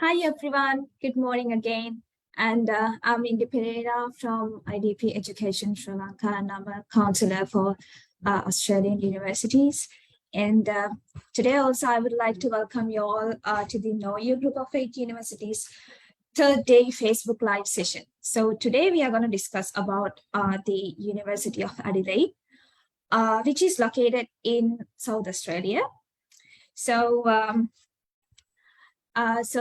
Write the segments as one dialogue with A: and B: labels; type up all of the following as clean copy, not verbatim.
A: Hi everyone, good morning again. And I'm Indi Pereira from IDP Education Sri Lanka, and I'm a counselor for Australian universities. And today also I would like to welcome you all to the Know You Group of 8 Universities third day Facebook Live session. So today we are going to discuss about the University of Adelaide, which is located in South Australia. So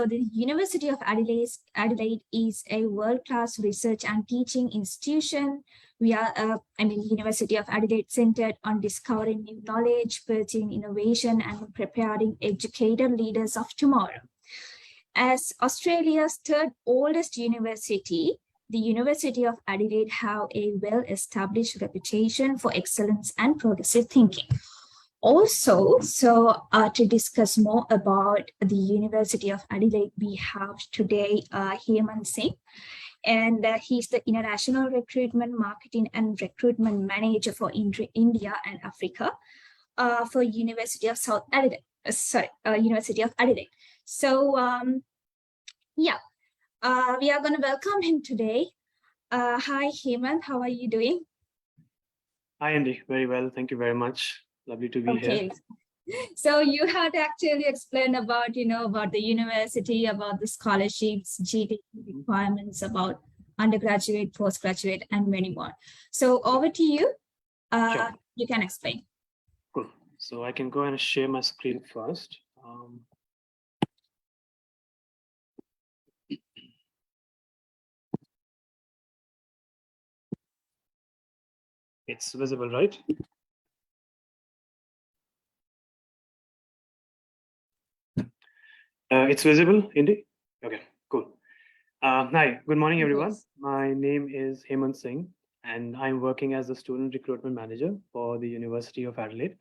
A: the University of Adelaide is a world-class research and teaching institution. University of Adelaide centered on discovering new knowledge, pursuing innovation, and preparing educated leaders of tomorrow. As Australia's third oldest university, the University of Adelaide have a well-established reputation for excellence and progressive thinking. Also, to discuss more about the University of Adelaide, we have today Hemant Singh, and he's the International Recruitment Marketing and Recruitment Manager for India and Africa for University of University of Adelaide. So, we are going to welcome him today. Hi, Hemant, how are you doing?
B: Hi, Andy. Very well. Thank you very much. Lovely to be here.
A: So you had to actually explain about, about the university, about the scholarships, Gte requirements, about undergraduate, postgraduate, and many more. So over to you.
B: Sure.
A: You can explain.
B: Cool. So I can go and share my screen first. It's visible, right? It's visible, Indy? Okay, cool. Hi, good morning, everyone. My name is Hemant Singh, and I'm working as the Student Recruitment Manager for the University of Adelaide.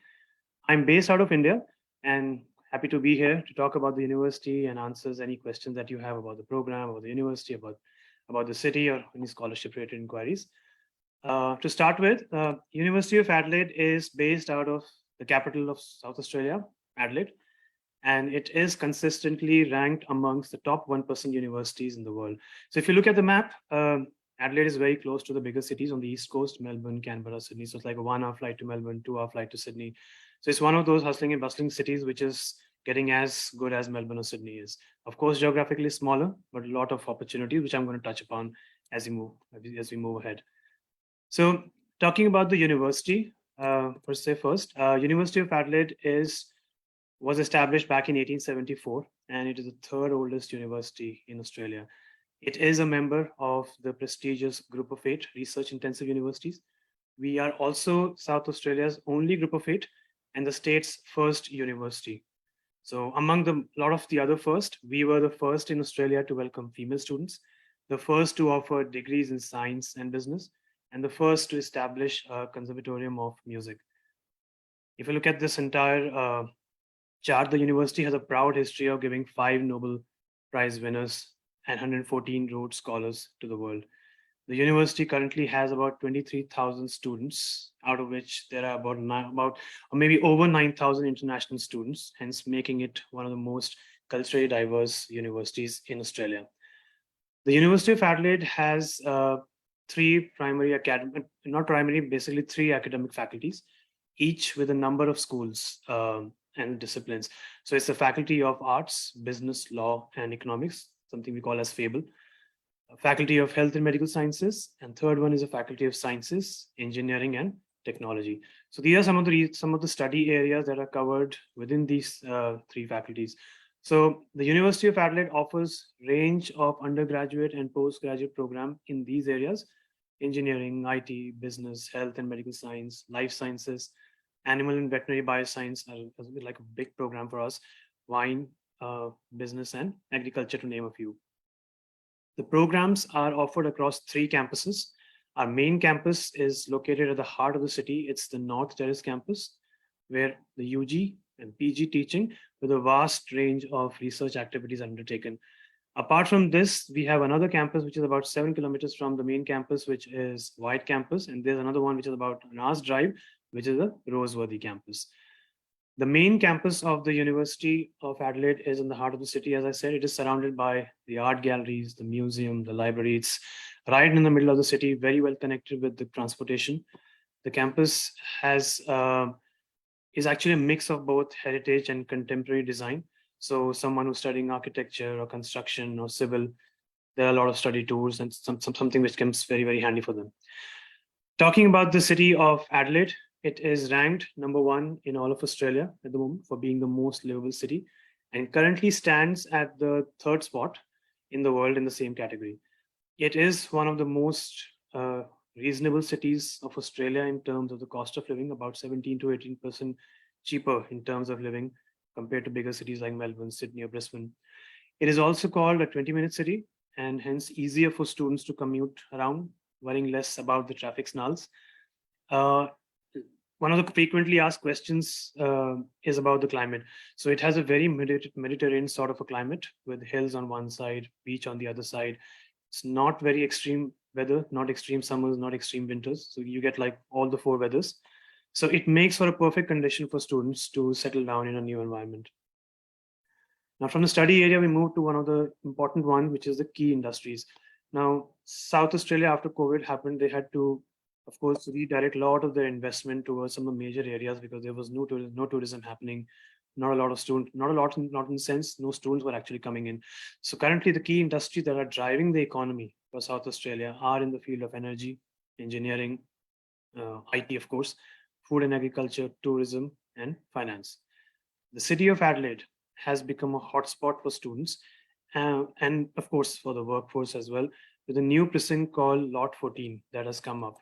B: I'm based out of India and happy to be here to talk about the university and answers any questions that you have about the program, about the university, about the city, or any scholarship-related inquiries. To start with, University of Adelaide is based out of the capital of South Australia, Adelaide, and it is consistently ranked amongst the top 1% universities in the world. So if you look at the map, Adelaide is very close to the bigger cities on the East Coast, Melbourne, Canberra, Sydney. So it's like a 1 hour flight to Melbourne, 2 hour flight to Sydney. So it's one of those hustling and bustling cities, which is getting as good as Melbourne or Sydney is. Of course, geographically smaller, but a lot of opportunities, which I'm going to touch upon as we move ahead. So talking about the university, University of Adelaide was established back in 1874, and it is the third oldest university in Australia. It is a member of the prestigious Group of 8 research-intensive universities. We are also South Australia's only Group of 8 and the state's first university. So among a lot of the other first, we were the first in Australia to welcome female students, the first to offer degrees in science and business, and the first to establish a conservatorium of music. If you look at this entire chart, the university has a proud history of giving 5 Nobel Prize winners and 114 Rhodes Scholars to the world. The university currently has about 23,000 students, out of which there are maybe over 9,000 international students, hence making it one of the most culturally diverse universities in Australia. The University of Adelaide has three academic faculties, each with a number of schools and disciplines. So it's the Faculty of Arts, Business, Law, and Economics, something we call as FABLE, Faculty of Health and Medical Sciences, and third one is a Faculty of Sciences, Engineering, and Technology. So these are some of the study areas that are covered within these three faculties. So the University of Adelaide offers range of undergraduate and postgraduate program in these areas: engineering, IT, business, health and medical science, life sciences, animal and veterinary bioscience are like a big program for us, wine, business, and agriculture, to name a few. The programs are offered across 3 campuses. Our main campus is located at the heart of the city. It's the North Terrace campus, where the UG and PG teaching with a vast range of research activities are undertaken. Apart from this, we have another campus which is about 7 kilometers from the main campus, which is White Campus, and there's another one which is about an hour's drive, which is the Roseworthy campus. The main campus of the University of Adelaide is in the heart of the city. As I said, it is surrounded by the art galleries, the museum, the library. It's right in the middle of the city, very well connected with the transportation. The campus has is actually a mix of both heritage and contemporary design. So someone who's studying architecture or construction or civil, there are a lot of study tours and something which comes very, very handy for them. Talking about the city of Adelaide, it is ranked number 1 in all of Australia at the moment for being the most livable city, and currently stands at the 3rd spot in the world in the same category. It is one of the most reasonable cities of Australia in terms of the cost of living, about 17 to 18% cheaper in terms of living compared to bigger cities like Melbourne, Sydney, or Brisbane. It is also called a 20-minute city, and hence easier for students to commute around, worrying less about the traffic snarls. One of the frequently asked questions is about the climate. So it has a very Mediterranean sort of a climate with hills on one side, beach on the other side. It's not very extreme weather, not extreme summers, not extreme winters. So you get like all the 4 weathers. So it makes for a perfect condition for students to settle down in a new environment. Now, from the study area, we move to one of the important one, which is the key industries. Now, South Australia, after COVID happened, they had to, of course, redirect a lot of their investment towards some of the major areas because there was no tourism happening, not a lot of students, not in the sense, no students were actually coming in. So currently, the key industries that are driving the economy for South Australia are in the field of energy, engineering, IT, of course, food and agriculture, tourism, and finance. The city of Adelaide has become a hotspot for students and of course for the workforce as well, with a new precinct called Lot 14 that has come up.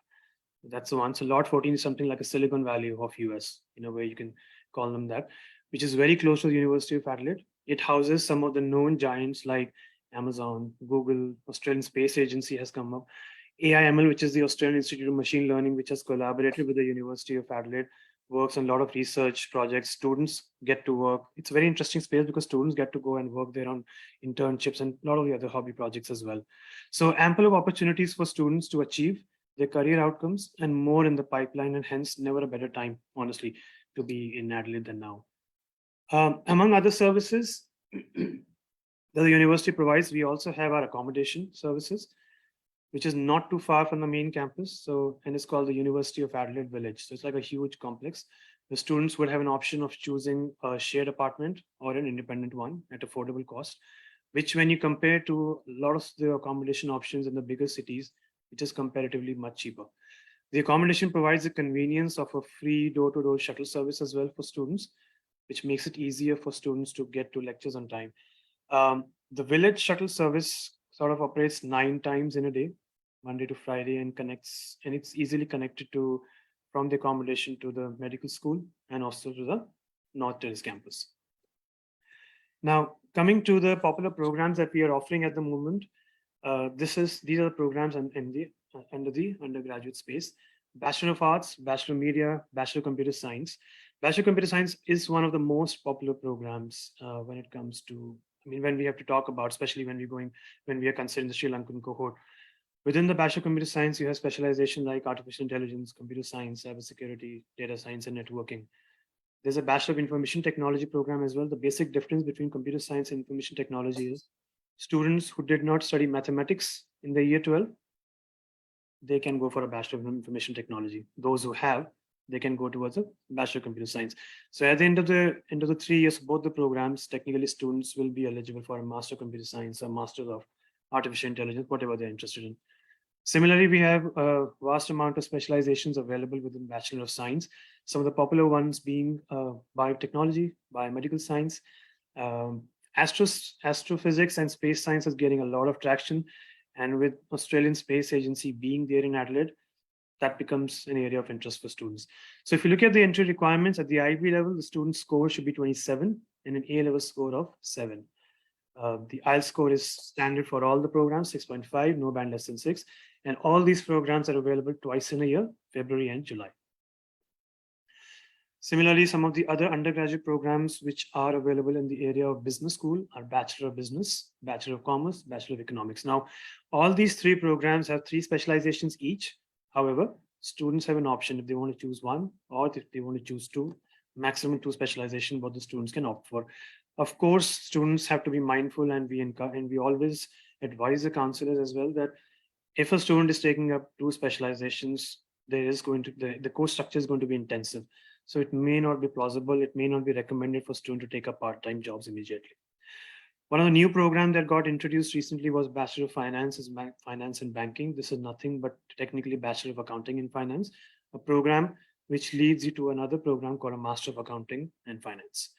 B: That's the one. So Lot 14 is something like a Silicon Valley of US, in a way you can call them that, which is very close to the University of Adelaide. It houses some of the known giants like Amazon, Google, Australian Space Agency has come up. AIML, which is the Australian Institute of Machine Learning, which has collaborated with the University of Adelaide, works on a lot of research projects. Students get to work. It's a very interesting space because students get to go and work there on internships and a lot of the other hobby projects as well. So ample of opportunities for students to achieve their career outcomes and more in the pipeline, and hence never a better time, honestly, to be in Adelaide than now. Among other services that the university provides, we also have our accommodation services, which is not too far from the main campus. So, and it's called the University of Adelaide Village. So it's like a huge complex. The students would have an option of choosing a shared apartment or an independent one at affordable cost, which when you compare to a lot of the accommodation options in the bigger cities, it is comparatively much cheaper. The accommodation provides the convenience of a free door-to-door shuttle service as well for students, which makes it easier for students to get to lectures on time. The village shuttle service sort of operates 9 times in a day, Monday to Friday, and it's easily connected to from the accommodation to the medical school and also to the North Terrace campus. Now, coming to the popular programs that we are offering at the moment, these are the programs under the undergraduate space. Bachelor of Arts, Bachelor of Media, Bachelor of Computer Science. Bachelor of Computer Science is one of the most popular programs when it comes to, when we have to talk about, especially when we are considering the Sri Lankan cohort. Within the Bachelor of Computer Science, you have specialization like artificial intelligence, computer science, cybersecurity, data science, and networking. There's a Bachelor of Information Technology program as well. The basic difference between computer science and information technology is students who did not study mathematics in the year 12, they can go for a Bachelor of Information Technology. Those who have, they can go towards a Bachelor of Computer Science. So at the end of the 3 years, both the programs, technically students will be eligible for a Master of Computer Science or Master of Artificial Intelligence, whatever they're interested in. Similarly, we have a vast amount of specializations available within Bachelor of Science. Some of the popular ones being biotechnology, biomedical science, astrophysics and space science is getting a lot of traction. And with Australian Space Agency being there in Adelaide, that becomes an area of interest for students. So if you look at the entry requirements at the IB level, the student score should be 27 and an A-level score of 7. The Ielts score is standard for all the programs, 6.5, no band less than 6. And all these programs are available twice in a year, February and July. Similarly, some of the other undergraduate programs which are available in the area of business school are Bachelor of Business, Bachelor of Commerce, Bachelor of Economics. Now, all these 3 programs have 3 specializations each. However, students have an option if they want to choose one or if they want to choose 2. maximum 2 specialization what the students can opt for. Of course, students have to be mindful, and we always advise the counselors as well that if a student is taking up 2 specializations, there is going to the course structure is going to be intensive. So it may not be plausible, it may not be recommended for student to take up part-time jobs immediately. One of the new programs that got introduced recently was Bachelor of Finances, Finance and Banking. This is nothing but technically Bachelor of Accounting and Finance, a program which leads you to another program called a Master of Accounting and Finance.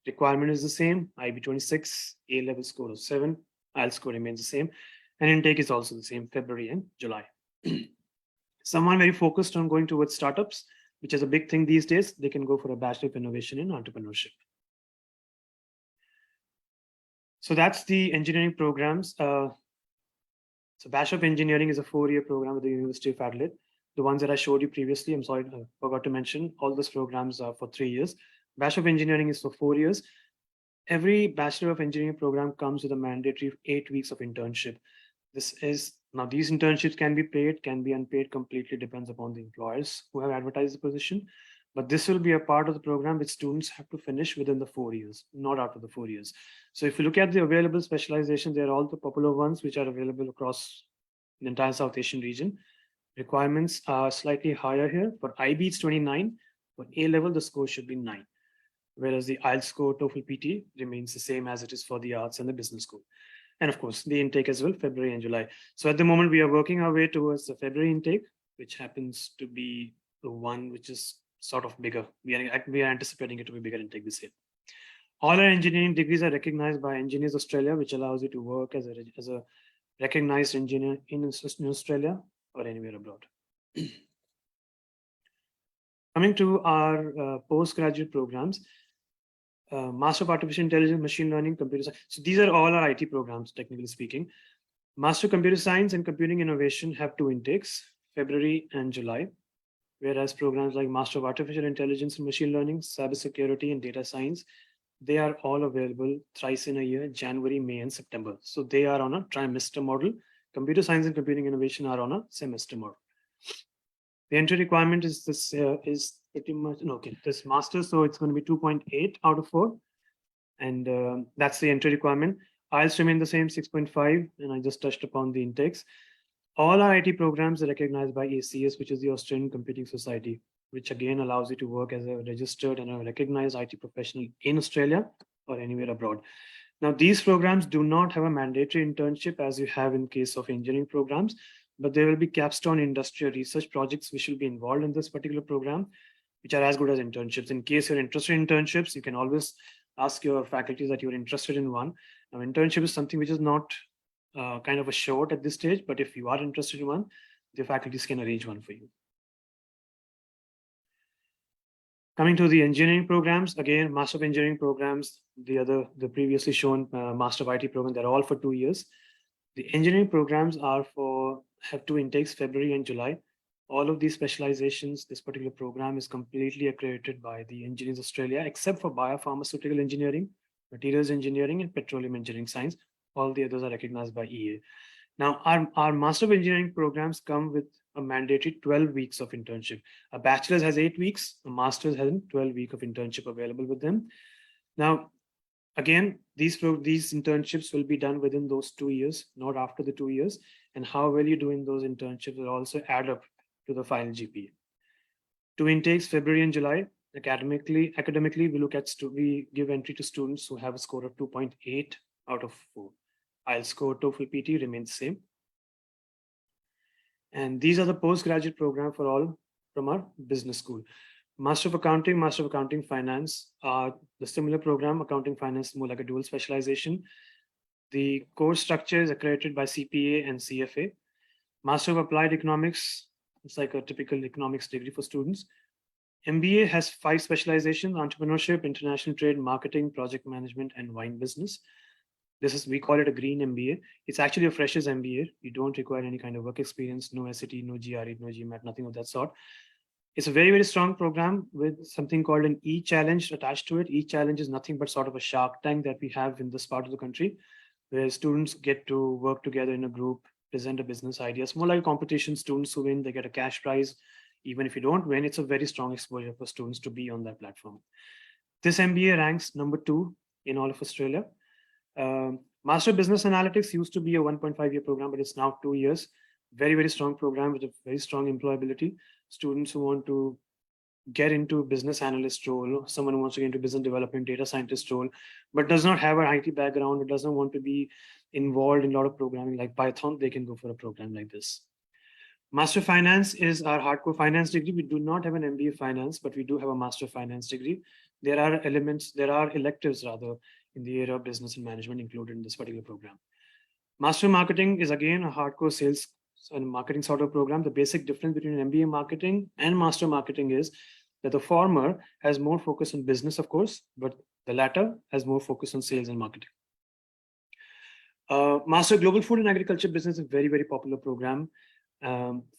B: Requirement is the same, IB 26, A-level score of 7, IELTS score remains the same, and intake is also the same, February and July. Someone very focused on going towards startups, which is a big thing these days, they can go for a Bachelor of Innovation in Entrepreneurship. So that's the engineering programs. So Bachelor of Engineering is a 4-year program at the University of Adelaide. The ones that I showed you previously, I'm sorry, I forgot to mention, all those programs are for 3 years. Bachelor of Engineering is for 4 years. Every Bachelor of Engineering program comes with a mandatory 8 weeks of internship. Now these internships can be paid, can be unpaid, completely depends upon the employers who have advertised the position. But this will be a part of the program which students have to finish within the 4 years, not after the 4 years. So if you look at the available specializations, they're all the popular ones which are available across the entire South Asian region. Requirements are slightly higher here. For IB, it's 29. For A-level, the score should be 9. Whereas the IELTS score, TOEFL PT remains the same as it is for the arts and the business school. And of course, the intake as well, February and July. So at the moment, we are working our way towards the February intake, which happens to be the one which is sort of bigger. We are anticipating it to be bigger intake this year. All our engineering degrees are recognized by Engineers Australia, which allows you to work as a recognized engineer in Australia or anywhere abroad. Coming to our postgraduate programs, Master of Artificial Intelligence, Machine Learning, Computer Science. So these are all our IT programs, technically speaking. Master of Computer Science and Computing Innovation have 2 intakes, February and July, whereas programs like Master of Artificial Intelligence and Machine Learning, Cybersecurity and Data Science, they are all available thrice in a year, January, May, and September. So they are on a trimester model. Computer Science and Computing Innovation are on a semester model. The entry requirement is this is pretty much okay. This master, so it's going to be 2.8 out of 4, and that's the entry requirement. IELTS remain the same, 6.5, and I just touched upon the intakes. All our IT programs are recognized by ACS, which is the Australian Computing Society, which again allows you to work as a registered and a recognized IT professional in Australia or anywhere abroad. Now, these programs do not have a mandatory internship as you have in case of engineering programs, but there will be capstone industrial research projects which will be involved in this particular program, which are as good as internships. In case you're interested in internships, you can always ask your faculty that you're interested in one. Now, internship is something which is not kind of a short at this stage, but if you are interested in one, the faculties can arrange one for you. Coming to the engineering programs, again, Master of Engineering programs, the previously shown Master of IT program, they're all for 2 years. The engineering programs have 2 intakes, February and July. All of these specializations, this particular program is completely accredited by the Engineers Australia, except for biopharmaceutical engineering, materials engineering, and petroleum engineering science. All the others are recognized by EA. Now, our Master of Engineering programs come with a mandatory 12 weeks of internship. A bachelor's has 8 weeks, a master's has 12 weeks of internship available with them. Now, again, these internships will be done within those 2 years, not after the 2 years. And how well you do in those internships will also add up to the final GPA. 2 intakes, February and July. Academically, we give entry to students who have a score of 2.8 out of 4. IELTS score, TOEFL PT remains the same. And these are the postgraduate program for all from our business school. Master of Accounting, Finance are the similar program. Accounting Finance more like a dual specialization. The course structure is accredited by CPA and CFA. Master of Applied Economics, it's like a typical economics degree for students. MBA has 5 specializations: entrepreneurship, international trade, marketing, project management, and wine business. We call it a green MBA. It's actually a freshers MBA. You don't require any kind of work experience, no SAT, no GRE, no GMAT, nothing of that sort. It's a very, very strong program with something called an E-Challenge attached to it. E-Challenge is nothing but sort of a Shark Tank that we have in this part of the country, where students get to work together in a group, present a business idea. It's more like a competition. Students who win, they get a cash prize. Even if you don't win, it's a very strong exposure for students to be on that platform. This MBA ranks number 2 in all of Australia. Master of Business Analytics used to be a 1.5-year program, but it's now 2 years. Very, very strong program with a very strong employability. Students who want to get into business analyst role, someone who wants to get into business development, data scientist role, but does not have an IT background, or doesn't want to be involved in a lot of programming like Python, they can go for a program like this. Master of Finance is our hardcore finance degree. We do not have an MBA finance, but we do have a Master of Finance degree. There are electives rather, in the area of business and management included in this particular program. Master Marketing is again a hardcore sales and marketing sort of program. The basic difference between MBA marketing and Master Marketing is that the former has more focus on business, of course, but the latter has more focus on sales and marketing. Master Global Food and Agriculture Business is a very, very popular program.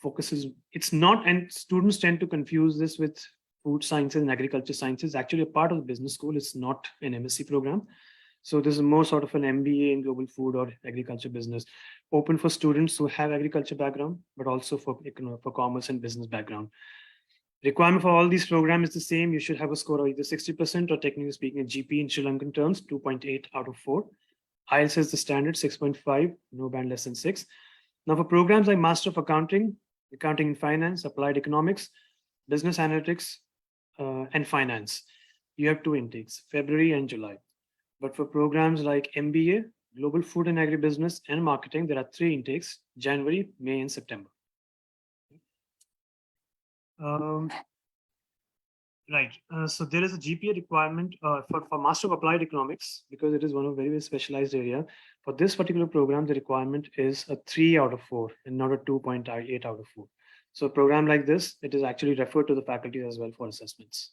B: Focuses, it's not, and students tend to confuse this with food sciences and agriculture sciences. Actually a part of the business school. It's not an MSc program. So this is more sort of an MBA in global food or agriculture business, open for students who have agriculture background, but also for commerce and business background. Requirement for all these programs is the same. You should have a score of either 60% or, technically speaking, a GP in Sri Lankan terms, 2.8 out of 4. IELTS is the standard, 6.5, no band less than 6. Now for programs like Master of Accounting, Accounting and Finance, Applied Economics, Business Analytics, and Finance, you have 2 intakes, February and July. But for programs like MBA, Global Food and Agribusiness, and Marketing, there are 3 intakes, January, May, and September. Right. So there is a GPA requirement for Master of Applied Economics, because it is one of very, very specialized area. For this particular program, the requirement is a 3 out of 4 and not a 2.8 out of 4. So a program like this, it is actually referred to the faculty as well for assessments.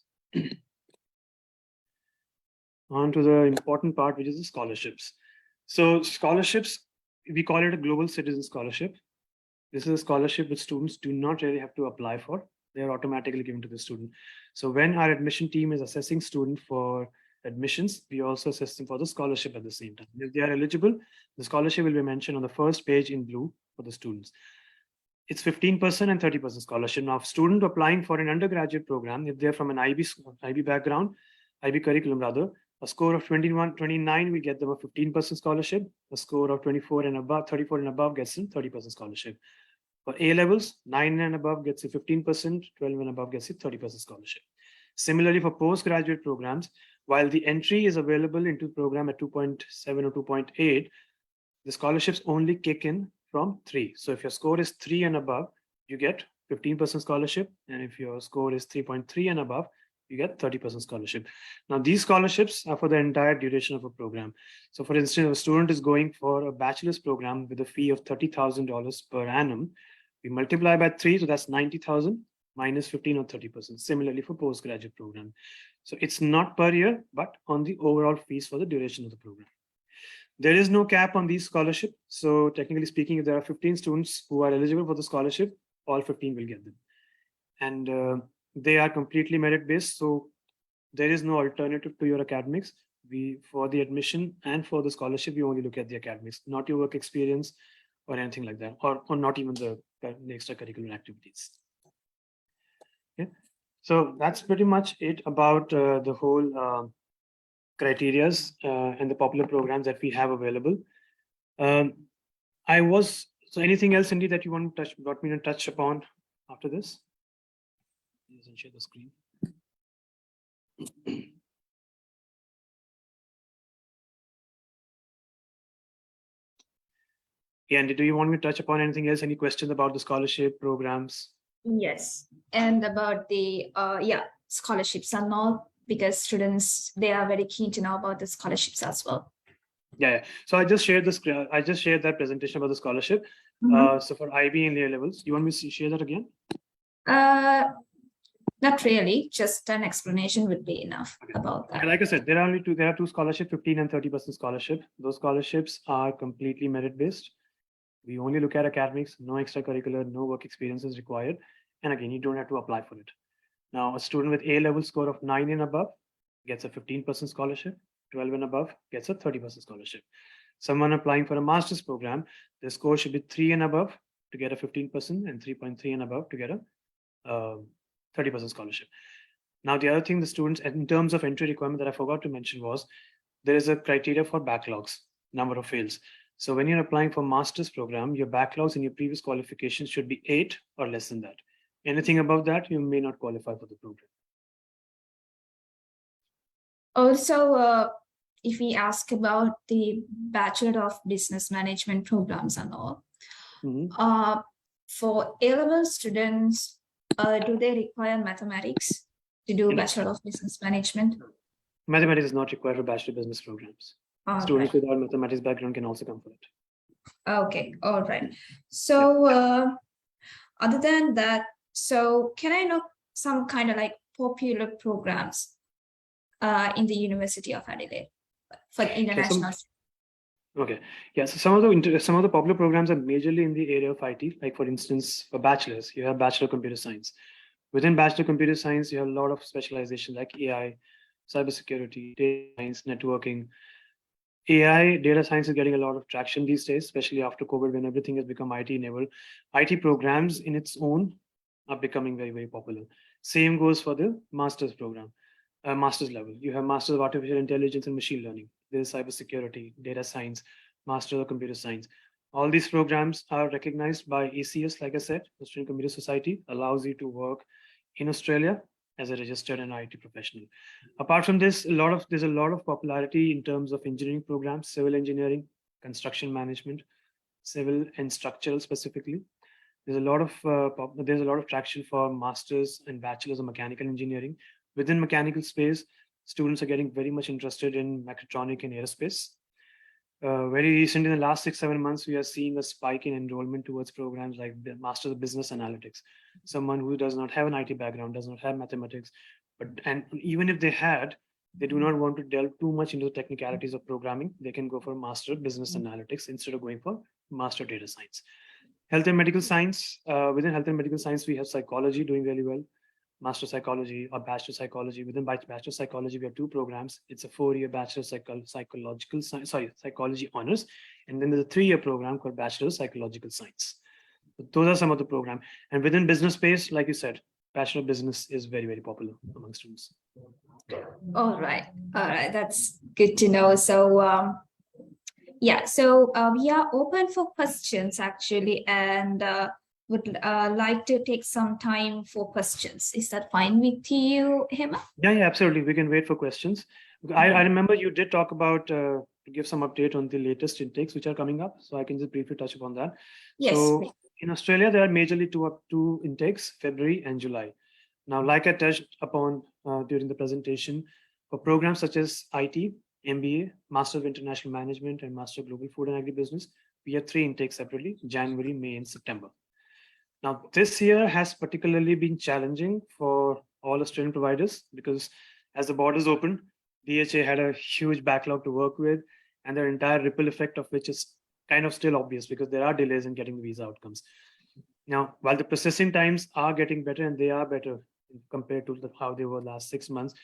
B: On to the important part, which is the scholarships. So scholarships, we call it a Global Citizen Scholarship. This is a scholarship which students do not really have to apply for. They are automatically given to the student. So when our admission team is assessing student for admissions, we also assess them for the scholarship at the same time. If they are eligible, the scholarship will be mentioned on the first page in blue for the students. It's 15% and 30% scholarship. Now, student applying for an undergraduate program, if they're from an IB background, IB curriculum rather, a score of 29 will get them a 15% scholarship. A score of 34 and above gets them 30% scholarship. For A levels, 9 and above gets a 15%, 12 and above gets a 30% scholarship. Similarly, for postgraduate programs, while the entry is available into the program at 2.7 or 2.8, the scholarships only kick in from 3. So if your score is 3 and above, you get 15% scholarship. And if your score is 3.3 and above, you get 30% scholarship. Now, these scholarships are for the entire duration of a program. So for instance, if a student is going for a bachelor's program with a fee of $30,000 per annum, we multiply by 3, so that's 90,000 minus 15 or 30%. Similarly for postgraduate program. So it's not per year, but on the overall fees for the duration of the program. There is no cap on these scholarships. So technically speaking, if there are 15 students who are eligible for the scholarship, all 15 will get them. And they are completely merit-based. So there is no alternative to your academics. For the admission and for the scholarship, you only look at the academics, not your work experience or anything like that, or not even the extracurricular activities. Okay. So that's pretty much it about the whole criterias and the popular programs that we have available. So anything else, Cindy, that you want me to touch upon after this? Please share the screen. Yeah, Andy, do you want me to touch upon anything else? Any questions about the scholarship programs?
A: Yes, and about the scholarships and all, because students, they are very keen to know about the scholarships as well.
B: Yeah. So I just shared that presentation about the scholarship. So for IB and A levels, you want me to share that again?
A: Not really, just an explanation would be enough about that.
B: And like I said, there are 2 scholarships, 15 and 30% scholarship. Those scholarships are completely merit-based. We only look at academics, no extracurricular, no work experiences required. And again, you don't have to apply for it. Now, a student with A-level score of 9 and above gets a 15% scholarship, 12 and above gets a 30% scholarship. Someone applying for a master's program, their score should be 3 and above to get a 15% and 3.3 and above to get a 30% scholarship. Now, the other thing the students, in terms of entry requirement that I forgot to mention was, there is a criteria for backlogs, number of fails. So when you're applying for master's program, your backlogs in your previous qualifications should be 8 or less than that. Anything above that, you may not qualify for the program.
A: Also, if we ask about the Bachelor of Business Management programs and all, for A-level students, do they require mathematics to do Bachelor of Business Management?
B: Mathematics is not required for Bachelor of Business programs. Students without mathematics background can also come for it.
A: Okay, all right. So other than that, so can I know some kind of like popular programs in the University of Adelaide for international?
B: Okay, yeah. So some of the popular programs are majorly in the area of IT. Like for instance, for bachelors, you have Bachelor of Computer Science. Within Bachelor of Computer Science, you have a lot of specialization like AI, cybersecurity, data science, networking. AI, data science is getting a lot of traction these days, especially after COVID, when everything has become IT enabled. IT programs in its own are becoming very, very popular. Same goes for the master's program, master's level. You have Masters of Artificial Intelligence and Machine Learning. There's cybersecurity, data science, Master of Computer Science. All these programs are recognized by ACS, like I said, Australian Computer Society, allows you to work in Australia as a registered and IT professional. Apart from this, there's a lot of popularity in terms of engineering programs, civil engineering, construction management, civil and structural specifically. There's a lot of traction for masters and bachelors of mechanical engineering. Within mechanical space, students are getting very much interested in mechatronic and aerospace. Very recently, in the last 6-7 months, we are seeing a spike in enrollment towards programs like the Master of Business Analytics. Someone who does not have an IT background, does not have mathematics, and even if they had, they do not want to delve too much into the technicalities of programming. They can go for Master of Business Analytics instead of going for Master of Data Science. Health and Medical Science. Within Health and Medical Science, we have psychology doing really well. Master Psychology or Bachelor Psychology. Within Bachelor Psychology, we have 2 programs. It's a 4-year Bachelor Psychology Honors, and then there's a 3-year program called Bachelor of Psychological Science. So those are some of the program. And within business space, like you said, Bachelor of Business is very, very popular among students.
A: All right, that's good to know. So yeah, so we are open for questions actually, and would like to take some time for questions. Is that fine with you, Hema?
B: Yeah, absolutely. We can wait for questions. I remember you did talk about to give some update on the latest intakes which are coming up. So I can just briefly touch upon that.
A: Yes.
B: So in Australia, there are majorly two intakes, February and July. Now, like I touched upon during the presentation, for programs such as IT, MBA, Master of International Management, and Master of Global Food and Agribusiness, we have 3 intakes separately, January, May, and September. Now, this year has particularly been challenging for all Australian providers because as the borders opened, DHA had a huge backlog to work with, and the entire ripple effect of which is kind of still obvious because there are delays in getting the visa outcomes. Now, while the processing times are getting better, and they are better compared to how they were last 6 months,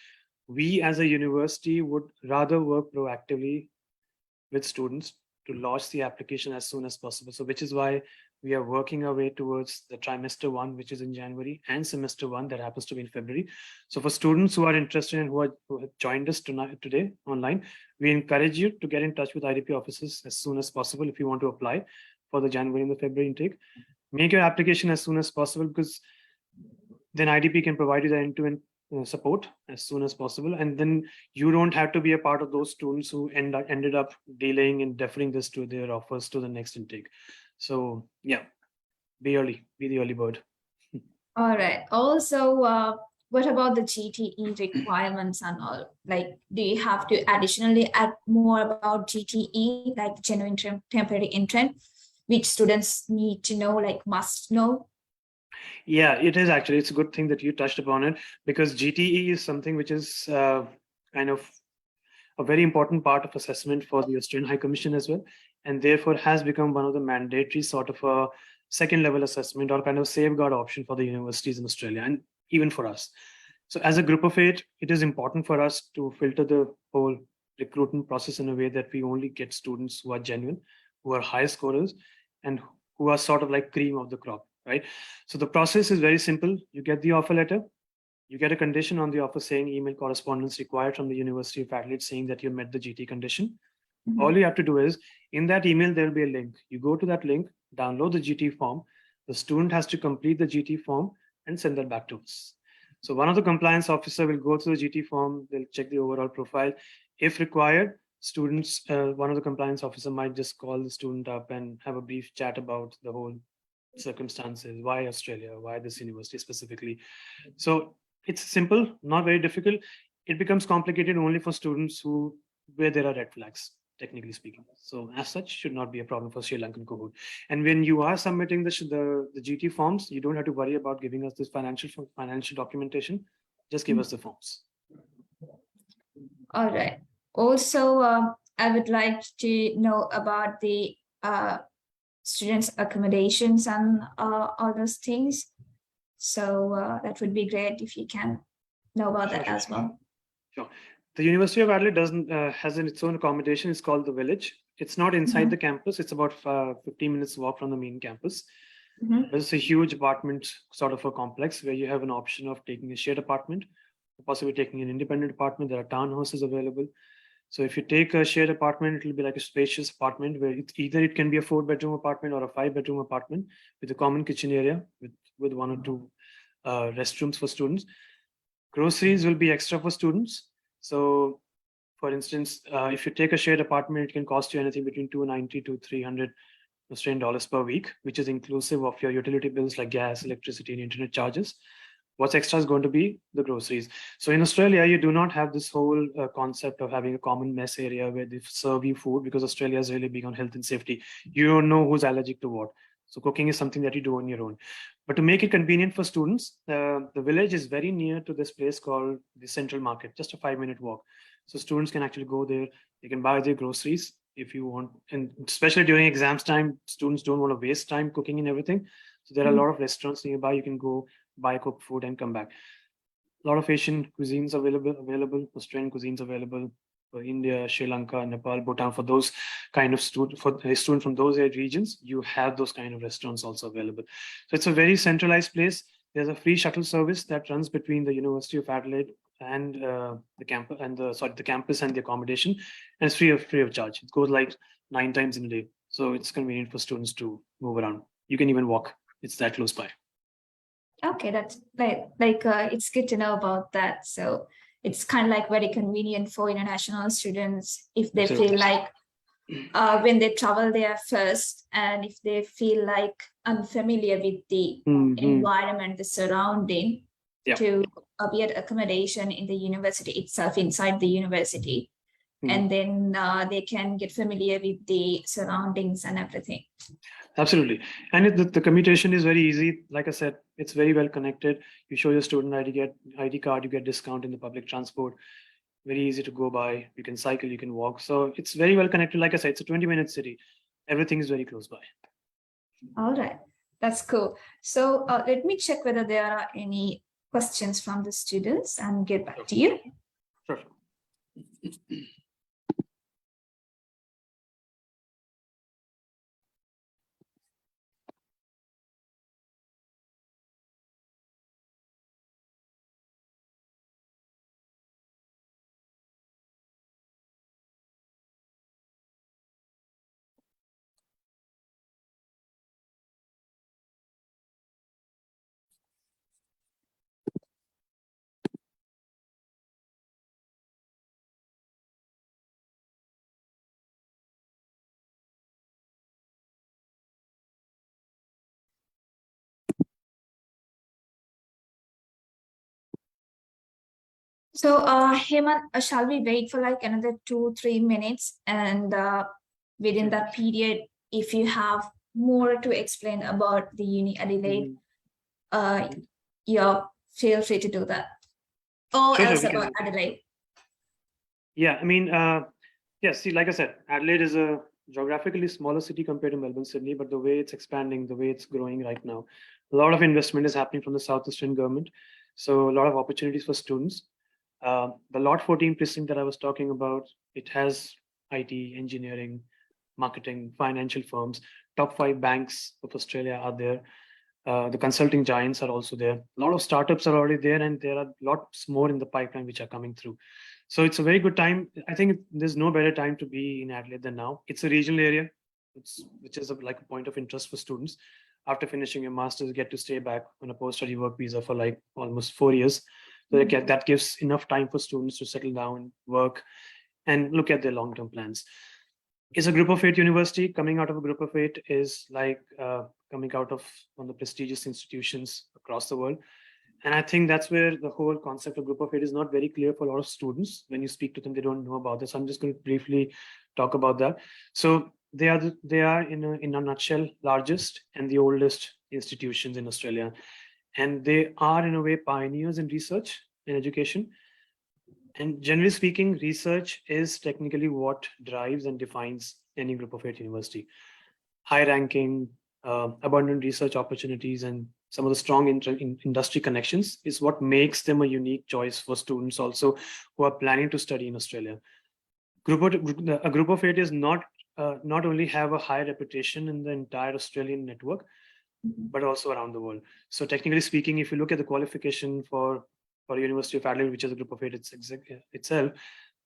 B: we as a university would rather work proactively with students to launch the application as soon as possible. So which is why we are working our way towards the trimester 1, which is in January, and semester 1 that happens to be in February. So for students who are interested and who have joined us today online, we encourage you to get in touch with IDP offices as soon as possible if you want to apply for the January and the February intake. Make your application as soon as possible because then IDP can provide you the end-to-end support as soon as possible, and then you don't have to be a part of those students who ended up delaying and deferring this to their offers to the next intake. So yeah, be the early bird.
A: All right. Also, what about the GTE requirements and all? Like, do you have to additionally add more about GTE, like genuine temporary entrant, which students need to know, like must know?
B: Yeah, it is actually. It's a good thing that you touched upon it because GTE is something which is kind of a very important part of assessment for the Australian High Commission as well, and therefore has become one of the mandatory sort of a second level assessment or kind of safeguard option for the universities in Australia and even for us. So as a group of 8, it is important for us to filter the whole recruitment process in a way that we only get students who are genuine, who are high scorers, and who are sort of like cream of the crop. right? So the process is very simple. You get the offer letter, you get a condition on the offer saying email correspondence required from the University of Adelaide saying that you met the GT condition.
A: Mhm.
B: All you have to do is, in that email, there'll be a link. You go to that link, download the GT form. The student has to complete the GT form and send that back to us. So one of the compliance officer will go through the GT form, they'll check the overall profile. If required, one of the compliance officer might just call the student up and have a brief chat about the whole circumstances, why Australia, why this university specifically. So it's simple, not very difficult. It becomes complicated only for students where there are red flags, technically speaking. So as such, should not be a problem for Sri Lankan cohort. And when you are submitting the GT forms, you don't have to worry about giving us this financial documentation. Just give us the forms.
A: All right. Also, I would like to know about the students' accommodations and all those things. So that would be great if you can know about that as well.
B: Sure. The University of Adelaide has its own accommodation. It's called the Village. It's not inside the campus. It's about 15 minutes walk from the main campus. But it's a huge apartment sort of a complex where you have an option of taking a shared apartment, or possibly taking an independent apartment. There are townhouses available. So if you take a shared apartment, it will be like a spacious apartment where it can be a 4-bedroom apartment or a 5-bedroom apartment with a common kitchen area with 1 or 2 restrooms for students. Groceries will be extra for students. So for instance, if you take a shared apartment, it can cost you anything between 290 to 300 Australian dollars per week, which is inclusive of your utility bills like gas, electricity, and internet charges. What's extra is going to be the groceries. So in Australia, you do not have this whole concept of having a common mess area where they serve you food, because Australia is really big on health and safety. You don't know who's allergic to what. So cooking is something that you do on your own. But to make it convenient for students, the village is very near to this place called the Central Market, just a 5-minute walk. So students can actually go there. They can buy their groceries if you want. And especially during exams time, students don't want to waste time cooking and everything. So there are a lot of restaurants nearby. You can go buy cooked food and come back. A lot of Asian cuisines available, Australian cuisines available for India, Sri Lanka, Nepal, Bhutan. For those kind of students from those regions, you have those kind of restaurants also available. So it's a very centralized place. There's a free shuttle service that runs between the University of Adelaide and the campus and the campus and the accommodation, and it's free of charge. It goes like 9 times in a day, so it's convenient for students to move around. You can even walk. It's that close by.
A: Okay, that's it's good to know about that. So it's kind of like very convenient for international students if they feel like when they travel there first, and if they feel like unfamiliar with the environment, the surrounding, to be at accommodation in the university itself, inside the university, and then they can get familiar with the surroundings and everything.
B: Absolutely. And the commutation is very easy. Like I said, it's very well connected. You show your student ID card, you get discount in the public transport. Very easy to go by. You can cycle, you can walk. So it's very well connected. Like I said, it's a 20-minute city. Everything is very close by.
A: All right. That's cool. So let me check whether there are any questions from the students and get back to you.
B: Sure.
A: So, Hemant, shall we wait for like another 2-3 minutes? And within that period, if you have more to explain about the Uni Adelaide, you feel free to do that. Or else about Adelaide.
B: Yeah, I mean, yes, see, like I said, Adelaide is a geographically smaller city compared to Melbourne, Sydney, but the way it's expanding, the way it's growing right now, a lot of investment is happening from the South Australian government. So a lot of opportunities for students. The Lot 14 precinct that I was talking about, it has IT, engineering, marketing, financial firms. Top 5 banks of Australia are there. The consulting giants are also there. A lot of startups are already there, and there are lots more in the pipeline which are coming through. So it's a very good time. I think there's no better time to be in Adelaide than now. It's a regional area, which is like a point of interest for students. After finishing your master's, you get to stay back on a post-study work visa for like almost 4 years. So that gives enough time for students to settle down, work, and look at their long-term plans. It's a group of 8 university. Coming out of a group of 8 is like coming out of one of the prestigious institutions across the world. And I think that's where the whole concept of group of 8 is not very clear for a lot of students. When you speak to them, they don't know about this. I'm just going to briefly talk about that. So they are in a nutshell largest and the oldest institutions in Australia, and they are in a way pioneers in research and education. And generally speaking, research is technically what drives and defines any group of 8 university. High ranking, abundant research opportunities, and some of the strong industry connections is what makes them a unique choice for students also who are planning to study in Australia. A group of 8 is not only have a high reputation in the entire Australian network, but also around the world. So technically speaking, if you look at the qualification for University of Adelaide, which is a group of 8 itself,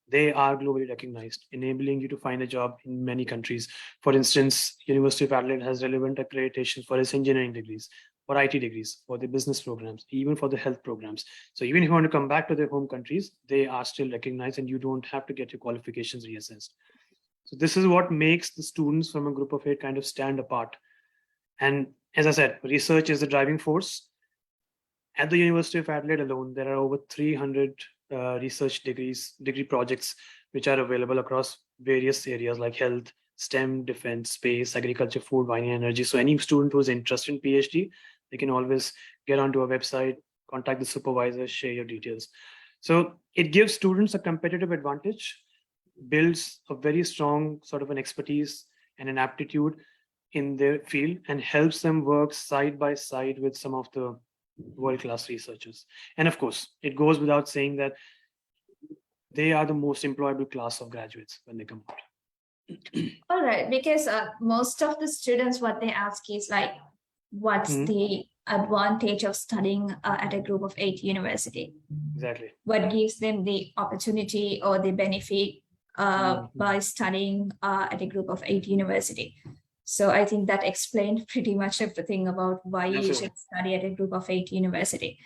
B: they are globally recognized, enabling you to find a job in many countries. For instance, University of Adelaide has relevant accreditation for its engineering degrees, for IT degrees, for the business programs, even for the health programs. So even if you want to come back to their home countries, they are still recognized, and you don't have to get your qualifications reassessed. So this is what makes the students from a group of 8 kind of stand apart. And as I said, research is the driving force. At the University of Adelaide alone, there are over 300 research degree projects which are available across various areas like health, STEM, defense, space, agriculture, food, wine, and energy. So any student who's interested in PhD, they can always get onto our website, contact the supervisor, share your details. So it gives students a competitive advantage, builds a very strong sort of an expertise and an aptitude in their field, and helps them work side by side with some of the world-class researchers. And of course, it goes without saying that they are the most employable class of graduates when they come out.
A: All right, because most of the students, what they ask is like, what's the advantage of studying at a group of 8 university?
B: Exactly.
A: What gives them the opportunity or the benefit by studying at a group of 8 university? So I think that explained pretty much everything about why you should study at a group of 8 university.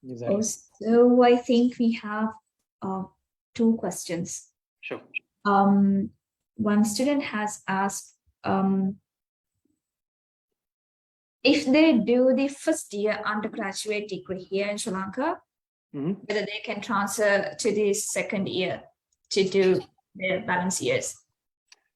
B: Exactly.
A: So I think we have 2 questions.
B: Sure.
A: One student has asked if they do the first year undergraduate degree here in Sri Lanka, whether they can transfer to the second year to do their balance years.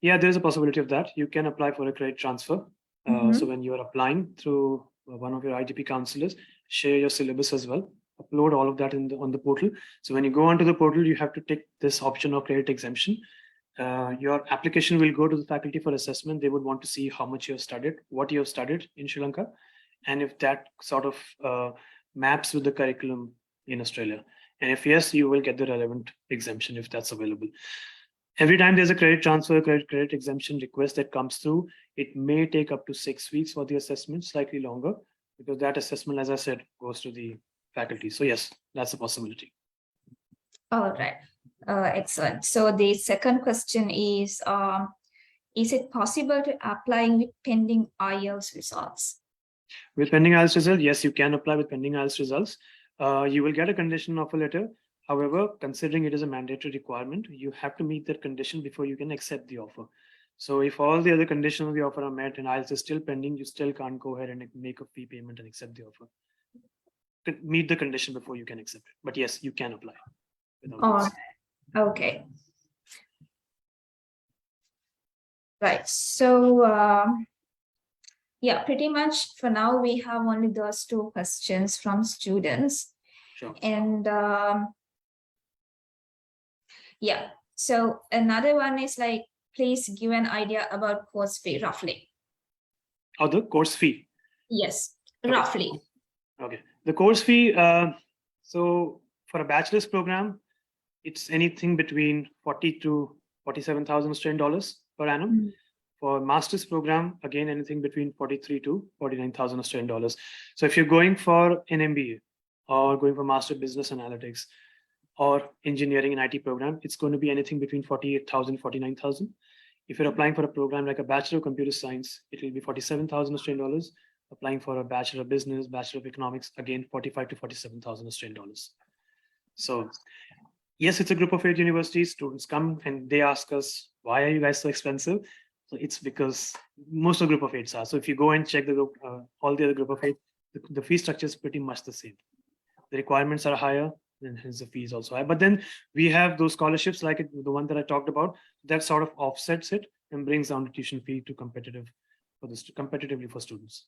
B: Yeah, there's a possibility of that. You can apply for a credit transfer. So when you are applying through one of your IDP counselors, share your syllabus as well. Upload all of that on the portal. So when you go onto the portal, you have to take this option of credit exemption. Your application will go to the faculty for assessment. They would want to see how much you have studied, what you have studied in Sri Lanka, and if that sort of maps with the curriculum in Australia. And if yes, you will get the relevant exemption if that's available. Every time there's a credit transfer, credit exemption request that comes through, it may take up to 6 weeks for the assessment, slightly longer, because that assessment, as I said, goes to the faculty. So yes, that's a possibility.
A: All right. Excellent. So the second question is it possible to apply with pending IELTS results?
B: With pending IELTS results, yes, you can apply with pending IELTS results. You will get a conditional offer letter. However, considering it is a mandatory requirement, you have to meet that condition before you can accept the offer. So if all the other conditions of the offer are met and IELTS is still pending, you still can't go ahead and make a fee payment and accept the offer. Meet the condition before you can accept it. But yes, you can apply.
A: Okay. Right. So yeah, pretty much for now, we have only those 2 questions from students.
B: Sure.
A: And yeah, so another one is like, please give an idea about course fee roughly.
B: Oh, the course fee?
A: Yes, roughly.
B: Okay. The course fee, so for a bachelor's program, it's anything between 40 to 47,000 Australian dollars per annum. For master's program, again, anything between 43 to 49,000 Australian dollars. So if you're going for an MBA or going for Master Business Analytics or engineering and IT program, it's going to be anything between 48,000, 49,000. If you're applying for a program like a Bachelor of Computer Science, it will be 47,000 Australian dollars. Applying for a Bachelor of Business, Bachelor of Economics, again, 45 to 47,000 Australian dollars. So yes, it's a group of 8 universities. Students come and they ask us, why are you guys so expensive? So it's because most of the group of 8s are. So if you go and check the group, all the other group of 8, the fee structure is pretty much the same. The requirements are higher, and hence the fees also high. But then we have those scholarships like the one that I talked about that sort of offsets it and brings down the tuition fee to competitively for students.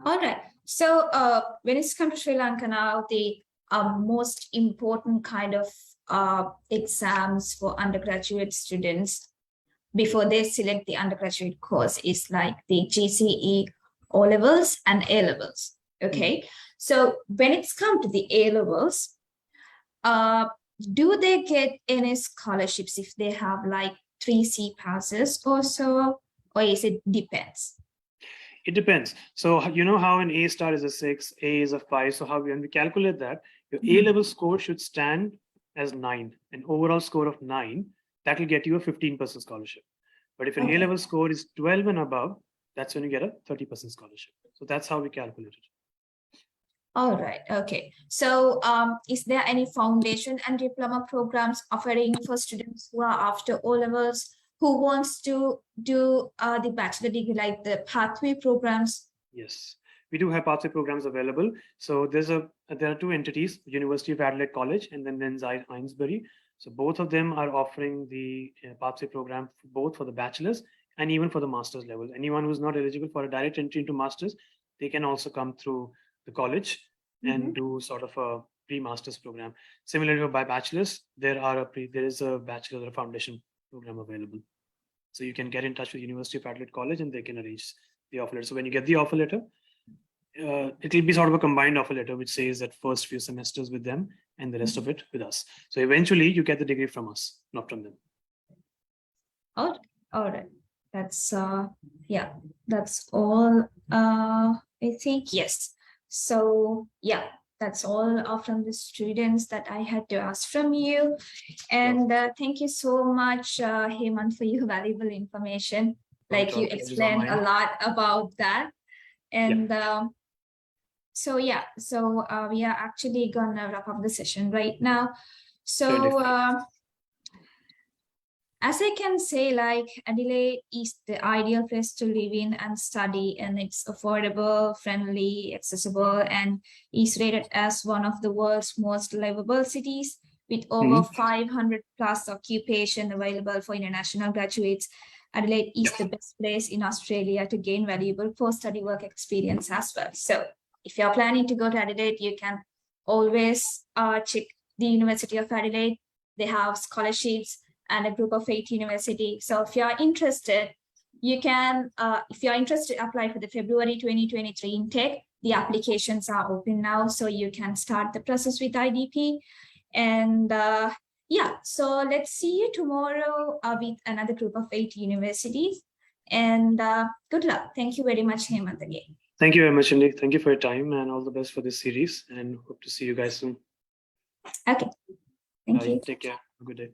A: All right. So when it's come to Sri Lanka now, the most important kind of exams for undergraduate students before they select the undergraduate course is like the GCE O levels and A levels. Okay. So when it's come to the A levels, do they get any scholarships if they have like 3 C passes or so, or is it depends?
B: It depends. So you know how an A star is a 6, A is a 5. So how when we calculate that, your A level score should stand as 9, an overall score of 9. That will get you a 15% scholarship. But if your A level score is 12 and above, that's when you get a 30% scholarship. So that's how we calculate it.
A: All right. Okay. So is there any foundation and diploma programs offering for students who are after O levels who wants to do the bachelor degree, like the pathway programs?
B: Yes, we do have pathway programs available. So there are 2 entities, University of Adelaide College and then Ainsbury. So both of them are offering the pathway program both for the bachelor's and even for the master's level. Anyone who's not eligible for a direct entry into master's, they can also come through the college and do sort of a pre-master's program. Similarly, by bachelor's, there is a Bachelor Foundation program available. So you can get in touch with University of Adelaide College and they can arrange the offer letter. So when you get the offer letter, it will be sort of a combined offer letter, which says that first few semesters with them and the rest of it with us. So eventually you get the degree from us, not from them.
A: All right. That's yeah, that's all. I think yes. So yeah, that's all from the students that I had to ask from you. And thank you so much, Hemant, for your valuable information. Like you explained a lot about that. And so yeah, so we are actually gonna wrap up the session right now. So as I can say, like Adelaide is the ideal place to live in and study, and it's affordable, friendly, accessible, and is rated as one of the world's most livable cities with over 500 plus occupation available for international graduates. Adelaide is the best place in Australia to gain valuable post-study work experience as well. So if you're planning to go to Adelaide, you can always check the University of Adelaide. They have scholarships and a group of 8 university. So if you're interested, you can, if you're interested, apply for the February 2023 intake. The applications are open now, so you can start the process with IDP. And yeah, so let's see you tomorrow with another group of 8 universities. And good luck. Thank you very much, Hemant, again.
B: Thank you very much, Indy. Thank you for your time and all the best for this series, and hope to see you guys soon.
A: Okay. Thank you.
B: Take care. Have a good day.